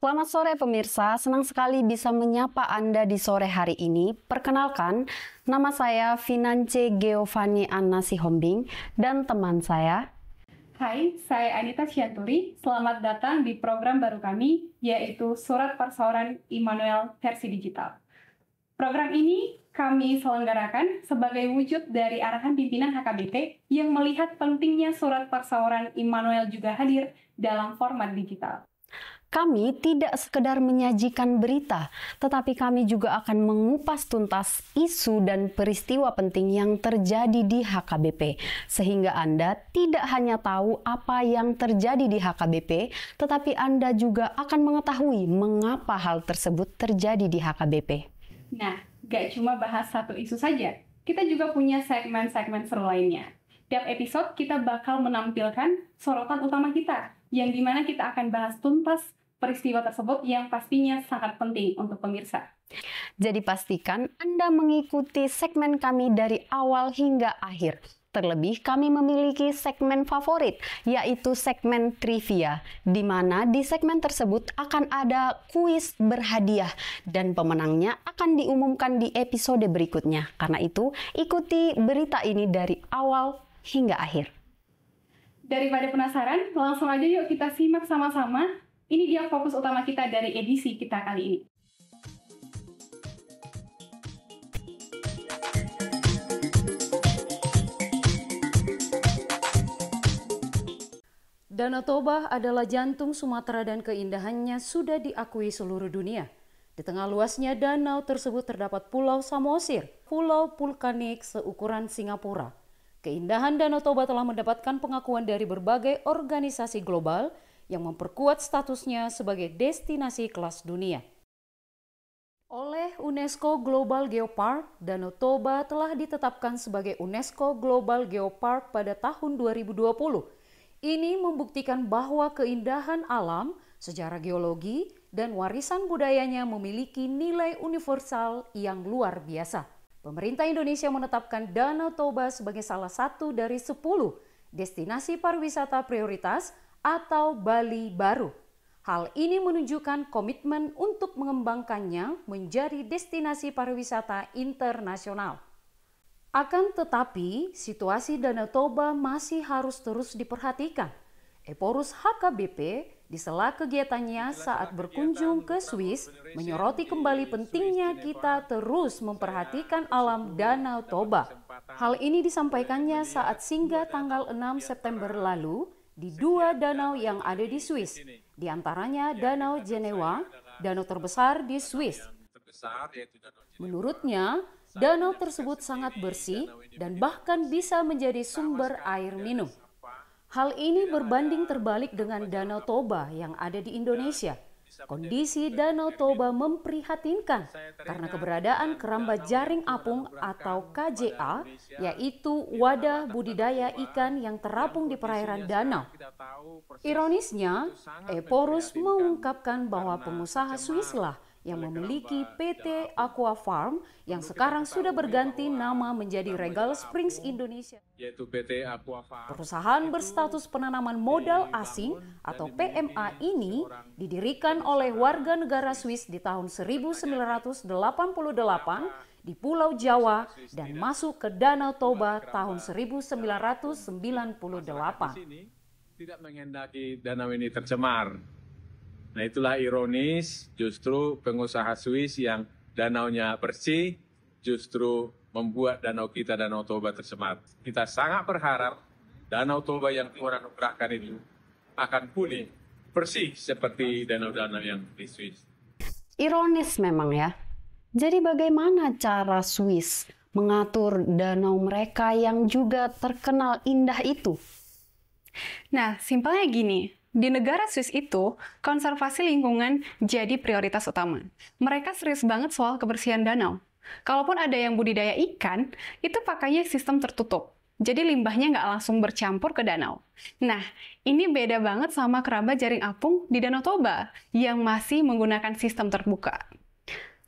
Selamat sore pemirsa, senang sekali bisa menyapa Anda di sore hari ini. Perkenalkan, nama saya Finance Geovani Anna Sihombing dan teman saya. Hai, saya Anita Cianturi. Selamat datang di program baru kami, yaitu Surat Persauran Immanuel versi digital. Program ini kami selenggarakan sebagai wujud dari arahan pimpinan HKBP yang melihat pentingnya Surat Persauran Immanuel juga hadir dalam format digital. Kami tidak sekedar menyajikan berita, tetapi kami juga akan mengupas tuntas isu dan peristiwa penting yang terjadi di HKBP, sehingga Anda tidak hanya tahu apa yang terjadi di HKBP, tetapi Anda juga akan mengetahui mengapa hal tersebut terjadi di HKBP. Nah, gak cuma bahas satu isu saja, kita juga punya segmen-segmen seru lainnya. Tiap episode kita bakal menampilkan sorotan utama kita, yang dimana kita akan bahas tuntas peristiwa tersebut yang pastinya sangat penting untuk pemirsa. Jadi pastikan Anda mengikuti segmen kami dari awal hingga akhir. Terlebih kami memiliki segmen favorit, yaitu segmen trivia, di mana di segmen tersebut akan ada kuis berhadiah dan pemenangnya akan diumumkan di episode berikutnya. Karena itu, ikuti berita ini dari awal hingga akhir. Daripada penasaran, langsung aja yuk kita simak sama-sama. Ini dia fokus utama kita dari edisi kita kali ini. Danau Toba adalah jantung Sumatera dan keindahannya sudah diakui seluruh dunia. Di tengah luasnya danau tersebut terdapat Pulau Samosir, pulau vulkanik seukuran Singapura. Keindahan Danau Toba telah mendapatkan pengakuan dari berbagai organisasi global yang memperkuat statusnya sebagai destinasi kelas dunia. Oleh UNESCO Global Geopark, Danau Toba telah ditetapkan sebagai UNESCO Global Geopark pada tahun 2020. Ini membuktikan bahwa keindahan alam, sejarah geologi, dan warisan budayanya memiliki nilai universal yang luar biasa. Pemerintah Indonesia menetapkan Danau Toba sebagai salah satu dari 10 destinasi pariwisata prioritas atau Bali Baru. Hal ini menunjukkan komitmen untuk mengembangkannya menjadi destinasi pariwisata internasional. Akan tetapi, situasi Danau Toba masih harus terus diperhatikan. Eporus HKBP di sela kegiatannya saat berkunjung ke Swiss menyoroti kembali pentingnya kita terus memperhatikan alam Danau Toba. Hal ini disampaikannya saat singgah tanggal 6 September lalu di 2 danau yang ada di Swiss, di antaranya Danau Genewa, danau terbesar di Swiss. Menurutnya, danau tersebut sangat bersih dan bahkan bisa menjadi sumber air minum. Hal ini berbanding terbalik dengan Danau Toba yang ada di Indonesia. Kondisi Danau Toba memprihatinkan karena keberadaan keramba jaring apung atau KJA, yaitu wadah budidaya ikan yang terapung di perairan danau. Ironisnya, Eporus mengungkapkan bahwa pengusaha Swiss lah yang memiliki PT Aqua Farm yang sekarang sudah berganti nama menjadi Regal Springs Indonesia. Perusahaan berstatus penanaman modal asing atau PMA ini didirikan oleh warga negara Swiss di tahun 1988 di Pulau Jawa dan masuk ke Danau Toba tahun 1998. Tidak menghendaki danau ini tercemar. Nah, itulah ironis, justru pengusaha Swiss yang danaunya bersih justru membuat danau kita, Danau Toba, tercemar. Kita sangat berharap Danau Toba yang Tuhan anugerahkan itu akan pulih bersih seperti danau-danau yang di Swiss. Ironis memang ya. Jadi bagaimana cara Swiss mengatur danau mereka yang juga terkenal indah itu? Nah, simpelnya gini. Di negara Swiss itu, konservasi lingkungan jadi prioritas utama. Mereka serius banget soal kebersihan danau. Kalaupun ada yang budidaya ikan, itu pakainya sistem tertutup. Jadi limbahnya nggak langsung bercampur ke danau. Nah, ini beda banget sama keramba jaring apung di Danau Toba yang masih menggunakan sistem terbuka.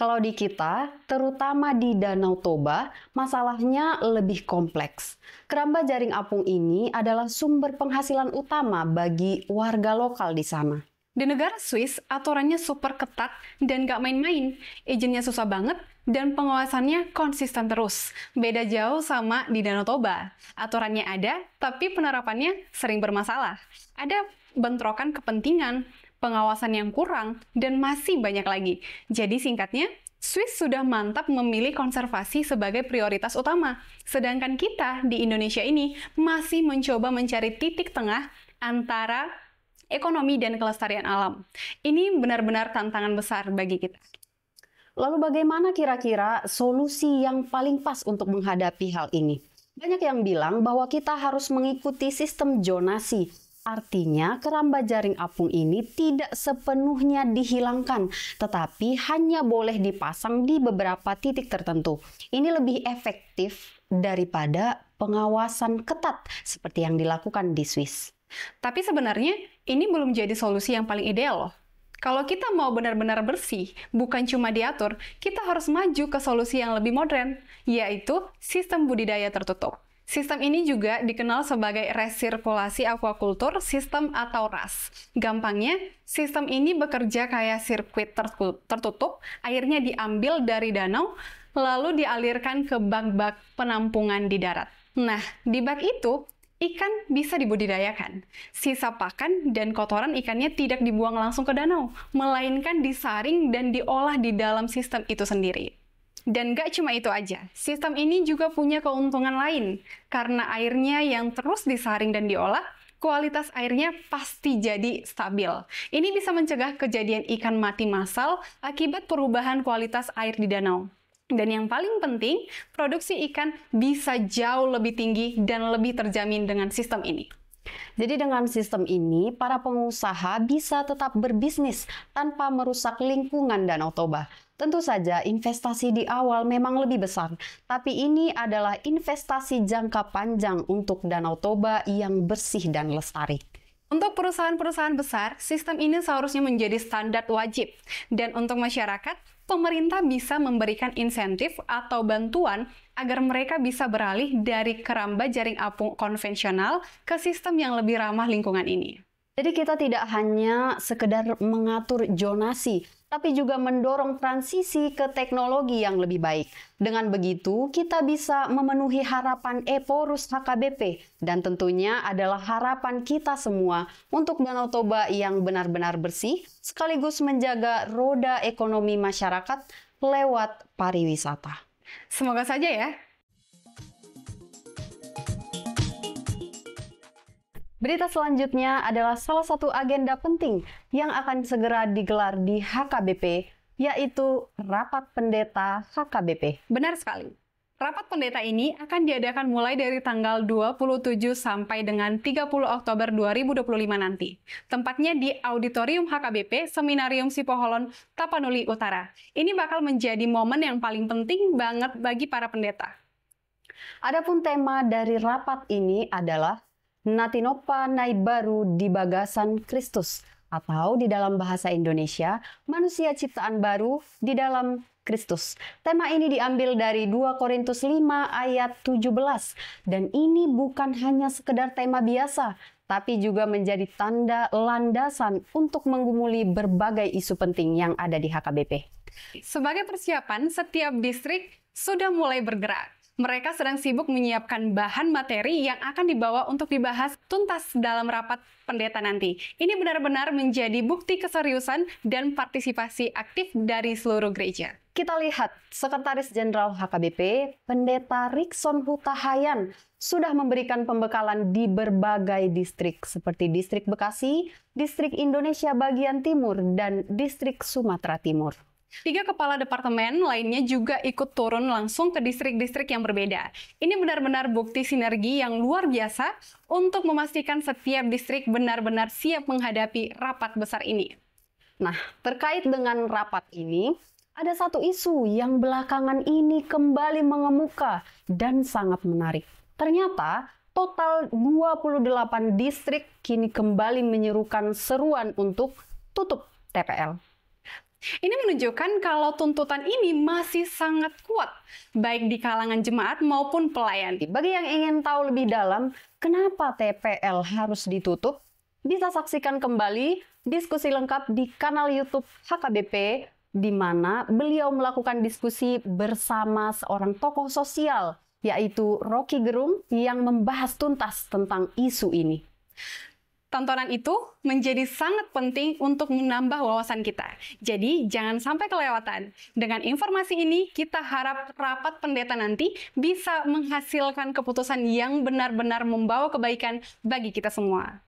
Kalau di kita, terutama di Danau Toba, masalahnya lebih kompleks. Keramba jaring apung ini adalah sumber penghasilan utama bagi warga lokal di sana. Di negara Swiss, aturannya super ketat dan gak main-main. Izinnya susah banget dan pengawasannya konsisten terus. Beda jauh sama di Danau Toba. Aturannya ada, tapi penerapannya sering bermasalah. Ada bentrokan kepentingan, pengawasan yang kurang, dan masih banyak lagi. Jadi singkatnya, Swiss sudah mantap memilih konservasi sebagai prioritas utama. Sedangkan kita di Indonesia ini masih mencoba mencari titik tengah antara ekonomi dan kelestarian alam. Ini benar-benar tantangan besar bagi kita. Lalu bagaimana kira-kira solusi yang paling pas untuk menghadapi hal ini? Banyak yang bilang bahwa kita harus mengikuti sistem zonasi. Artinya keramba jaring apung ini tidak sepenuhnya dihilangkan, tetapi hanya boleh dipasang di beberapa titik tertentu. Ini lebih efektif daripada pengawasan ketat seperti yang dilakukan di Swiss. Tapi sebenarnya ini belum jadi solusi yang paling ideal loh. Kalau kita mau benar-benar bersih, bukan cuma diatur, kita harus maju ke solusi yang lebih modern, yaitu sistem budidaya tertutup. Sistem ini juga dikenal sebagai resirkulasi aquaculture system atau RAS. Gampangnya, sistem ini bekerja kayak sirkuit tertutup, airnya diambil dari danau, lalu dialirkan ke bak-bak penampungan di darat. Nah, di bak itu, ikan bisa dibudidayakan. Sisa pakan dan kotoran ikannya tidak dibuang langsung ke danau, melainkan disaring dan diolah di dalam sistem itu sendiri. Dan gak cuma itu aja, sistem ini juga punya keuntungan lain. Karena airnya yang terus disaring dan diolah, kualitas airnya pasti jadi stabil. Ini bisa mencegah kejadian ikan mati massal akibat perubahan kualitas air di danau. Dan yang paling penting, produksi ikan bisa jauh lebih tinggi dan lebih terjamin dengan sistem ini. Jadi dengan sistem ini, para pengusaha bisa tetap berbisnis tanpa merusak lingkungan Danau Toba. Tentu saja investasi di awal memang lebih besar, tapi ini adalah investasi jangka panjang untuk Danau Toba yang bersih dan lestari. Untuk perusahaan-perusahaan besar, sistem ini seharusnya menjadi standar wajib. Dan untuk masyarakat, pemerintah bisa memberikan insentif atau bantuan agar mereka bisa beralih dari keramba jaring apung konvensional ke sistem yang lebih ramah lingkungan ini. Jadi kita tidak hanya sekedar mengatur zonasi, tapi juga mendorong transisi ke teknologi yang lebih baik. Dengan begitu, kita bisa memenuhi harapan Eporus HKBP dan tentunya adalah harapan kita semua untuk Danau Toba yang benar-benar bersih, sekaligus menjaga roda ekonomi masyarakat lewat pariwisata. Semoga saja ya. Berita selanjutnya adalah salah satu agenda penting yang akan segera digelar di HKBP, yaitu Rapat Pendeta HKBP. Benar sekali. Rapat pendeta ini akan diadakan mulai dari tanggal 27 sampai dengan 30 Oktober 2025 nanti. Tempatnya di Auditorium HKBP, Seminarium Sipoholon, Tapanuli Utara. Ini bakal menjadi momen yang paling penting banget bagi para pendeta. Adapun tema dari rapat ini adalah Natinopa Nai Baru di Bagasan Kristus, atau di dalam bahasa Indonesia, manusia ciptaan baru di dalam Kristus. Tema ini diambil dari 2 Korintus 5 ayat 17, dan ini bukan hanya sekedar tema biasa, tapi juga menjadi tanda landasan untuk menggumuli berbagai isu penting yang ada di HKBP. Sebagai persiapan, setiap distrik sudah mulai bergerak. Mereka sedang sibuk menyiapkan bahan materi yang akan dibawa untuk dibahas tuntas dalam rapat pendeta nanti. Ini benar-benar menjadi bukti keseriusan dan partisipasi aktif dari seluruh gereja. Kita lihat, Sekretaris Jenderal HKBP, Pendeta Rikson Hutahayan, sudah memberikan pembekalan di berbagai distrik, seperti Distrik Bekasi, Distrik Indonesia Bagian Timur, dan Distrik Sumatera Timur. 3 kepala departemen lainnya juga ikut turun langsung ke distrik-distrik yang berbeda. Ini benar-benar bukti sinergi yang luar biasa untuk memastikan setiap distrik benar-benar siap menghadapi rapat besar ini. Nah, terkait dengan rapat ini, ada satu isu yang belakangan ini kembali mengemuka dan sangat menarik. Ternyata, total 28 distrik kini kembali menyerukan seruan untuk tutup TPL. Ini menunjukkan kalau tuntutan ini masih sangat kuat, baik di kalangan jemaat maupun pelayan. Bagi yang ingin tahu lebih dalam, kenapa TPL harus ditutup, bisa saksikan kembali diskusi lengkap di kanal YouTube HKBP, di mana beliau melakukan diskusi bersama seorang tokoh sosial, yaitu Rocky Gerung, yang membahas tuntas tentang isu ini. Tontonan itu menjadi sangat penting untuk menambah wawasan kita. Jadi, jangan sampai kelewatan. Dengan informasi ini, kita harap rapat pendeta nanti bisa menghasilkan keputusan yang benar-benar membawa kebaikan bagi kita semua.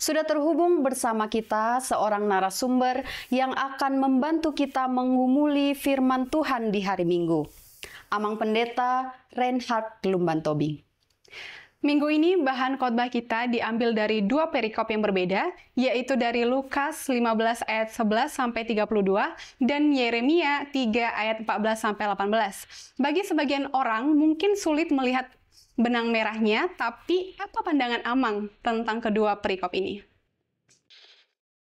Sudah terhubung bersama kita seorang narasumber yang akan membantu kita mengumuli firman Tuhan di hari Minggu. Amang Pendeta Reinhard Lumbantobing. Minggu ini bahan khotbah kita diambil dari dua perikop yang berbeda, yaitu dari Lukas 15 ayat 11 sampai 32 dan Yeremia 3 ayat 14 sampai 18. Bagi sebagian orang mungkin sulit melihat benang merahnya, tapi apa pandangan Amang tentang kedua perikop ini?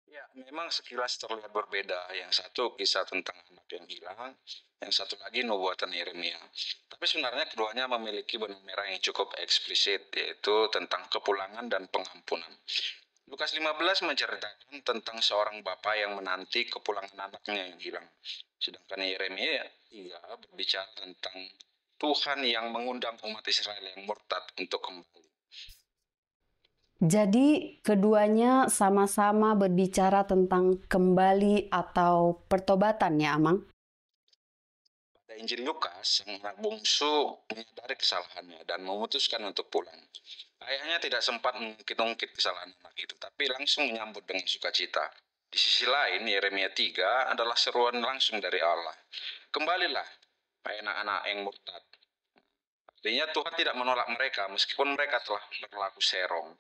Ya, memang sekilas terlihat berbeda. Yang satu kisah tentang anak yang hilang, yang satu lagi nubuatan Yeremia. Tapi sebenarnya keduanya memiliki benang merah yang cukup eksplisit, yaitu tentang kepulangan dan pengampunan. Lukas 15 menceritakan tentang seorang bapa yang menanti kepulangan anaknya yang hilang. Sedangkan Yeremia berbicara tentang Tuhan yang mengundang umat Israel yang murtad untuk kembali. Jadi keduanya sama-sama berbicara tentang kembali atau pertobatan ya, Amang? Pada Injil Lukas, sang anak bungsu menyadari kesalahannya dan memutuskan untuk pulang. Ayahnya tidak sempat mengungkit-ungkit kesalahan anak itu, tapi langsung menyambut dengan sukacita. Di sisi lain, Yeremia 3 adalah seruan langsung dari Allah. Kembalilah, hai anak-anak yang murtad. Artinya Tuhan tidak menolak mereka meskipun mereka telah berlaku serong.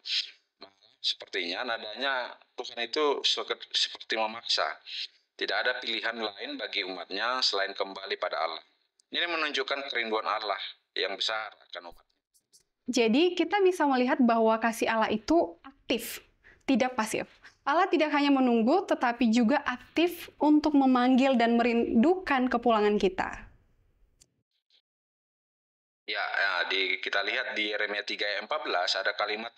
Sepertinya nadanya Tuhan itu seperti memaksa. Tidak ada pilihan lain bagi umatnya selain kembali pada Allah. Ini menunjukkan kerinduan Allah yang besar akan umatnya. Jadi kita bisa melihat bahwa kasih Allah itu aktif, tidak pasif. Allah tidak hanya menunggu, tetapi juga aktif untuk memanggil dan merindukan kepulangan kita. Kita lihat di Yeremia 3 ayat 14 ada kalimat,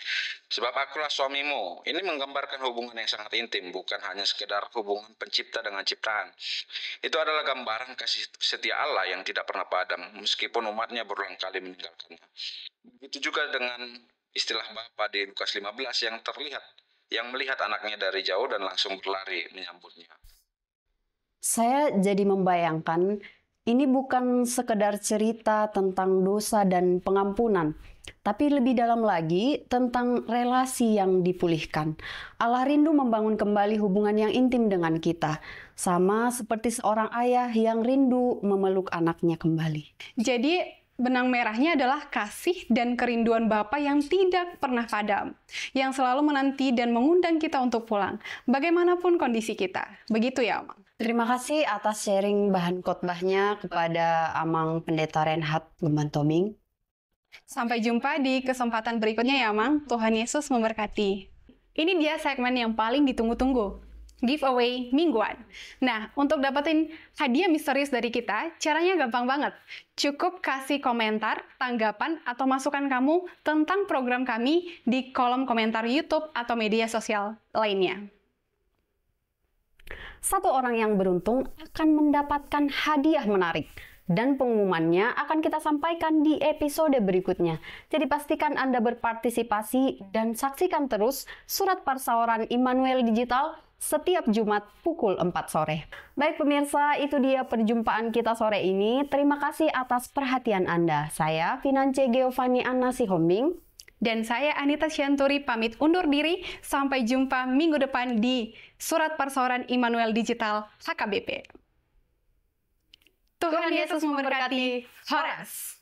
sebab akulah suamimu. Ini menggambarkan hubungan yang sangat intim, bukan hanya sekedar hubungan pencipta dengan ciptaan. Itu adalah gambaran kasih setia Allah yang tidak pernah padam, meskipun umatnya berulang kali meninggalkannya. Begitu juga dengan istilah Bapa di Lukas 15 yang melihat anaknya dari jauh dan langsung berlari menyambutnya. Saya jadi membayangkan ini bukan sekedar cerita tentang dosa dan pengampunan, tapi lebih dalam lagi tentang relasi yang dipulihkan. Allah rindu membangun kembali hubungan yang intim dengan kita, sama seperti seorang ayah yang rindu memeluk anaknya kembali. Jadi benang merahnya adalah kasih dan kerinduan Bapa yang tidak pernah padam, yang selalu menanti dan mengundang kita untuk pulang, bagaimanapun kondisi kita. Begitu ya, Amang? Terima kasih atas sharing bahan khotbahnya kepada Amang Pendeta Reinhard Lumbantobing. Sampai jumpa di kesempatan berikutnya ya, Amang. Tuhan Yesus memberkati. Ini dia segmen yang paling ditunggu-tunggu, giveaway mingguan. Nah, untuk dapetin hadiah misterius dari kita, caranya gampang banget. Cukup kasih komentar, tanggapan, atau masukan kamu tentang program kami di kolom komentar YouTube atau media sosial lainnya. Satu orang yang beruntung akan mendapatkan hadiah menarik. Dan pengumumannya akan kita sampaikan di episode berikutnya. Jadi pastikan Anda berpartisipasi dan saksikan terus Surat Persaoran Immanuel Digital setiap Jumat pukul 4 sore. Baik pemirsa, itu dia perjumpaan kita sore ini. Terima kasih atas perhatian Anda. Saya Finance Geovani Anna Sihombing. Dan saya Anita Syanturi pamit undur diri. Sampai jumpa minggu depan di Surat Persaoran Immanuel Digital HKBP. Tuhan Yesus memberkati. Horas.